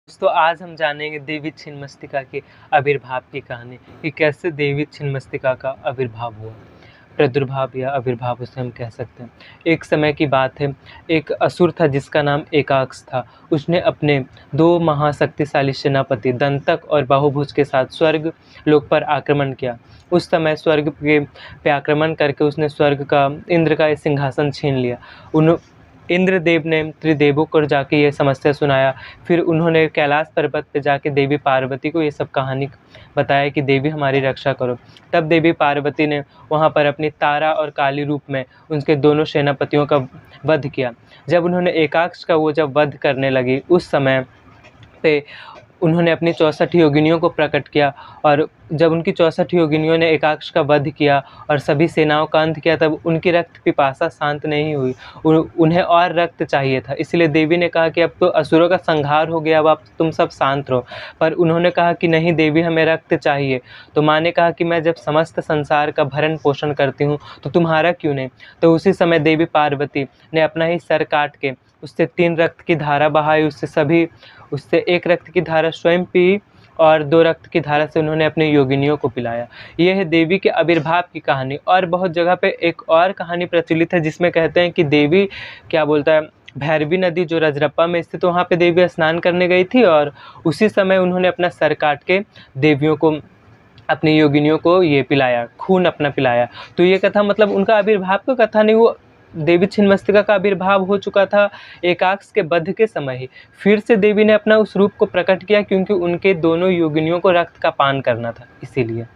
दोस्तों आज हम जानेंगे देवी छिन्नमस्तिका के आविर्भाव की कहानी कि कैसे देवी छिन्नमस्तिका का आविर्भाव हुआ। प्रादुर्भाव या आविर्भाव उसे हम कह सकते हैं। एक समय की बात है, एक असुर था जिसका नाम एकाक्ष था। उसने अपने दो महाशक्तिशाली सेनापति दंतक और बाहुभुज के साथ स्वर्ग लोक पर आक्रमण किया। उस समय स्वर्ग पे आक्रमण करके उसने स्वर्ग का इंद्र का सिंहासन छीन लिया। इंद्रदेव ने त्रिदेवों को जाके ये समस्या सुनाया। फिर उन्होंने कैलाश पर्वत पे जाके देवी पार्वती को ये सब कहानी बताया कि देवी हमारी रक्षा करो। तब देवी पार्वती ने वहाँ पर अपनी तारा और काली रूप में उनके दोनों सेनापतियों का वध किया। जब उन्होंने एकाक्ष का जब वध करने लगी, उस समय पे उन्होंने अपनी 64 योगिनियों को प्रकट किया। और जब उनकी 64 योगिनियों ने एकाक्ष का वध किया और सभी सेनाओं का अंत किया, तब उनकी रक्त पिपासा शांत नहीं हुई। उन्हें और रक्त चाहिए था। इसलिए देवी ने कहा कि अब तो असुरों का संहार हो गया, अब आप तुम सब शांत रहो। पर उन्होंने कहा कि नहीं देवी, हमें रक्त चाहिए। तो माँ ने कहा कि मैं जब समस्त संसार का भरण पोषण करती हूँ तो तुम्हारा क्यों नहीं। तो उसी समय देवी पार्वती ने अपना ही सर काट के उससे 3 रक्त की धारा बहाई। उससे 1 रक्त की धारा स्वयं पी और 2 रक्त की धारा से उन्होंने अपनी योगिनियों को पिलाया। ये है देवी के आविर्भाव की कहानी। और बहुत जगह पे एक और कहानी प्रचलित है जिसमें कहते हैं कि देवी क्या बोलता है, भैरवी नदी जो रजरप्पा में स्थित, वहाँ पे देवी स्नान करने गई थी और उसी समय उन्होंने अपना सर काट के देवियों को, अपनी योगिनियों को ये पिलाया, खून अपना पिलाया। तो ये कथा मतलब उनका आविर्भाव का कथा नहीं, वो देवी छिन्नमस्तिका का आविर्भाव हो चुका था एकाक्ष के वध के समय ही। फिर से देवी ने अपना उस रूप को प्रकट किया क्योंकि उनके दोनों योगिनियों को रक्त का पान करना था, इसीलिए।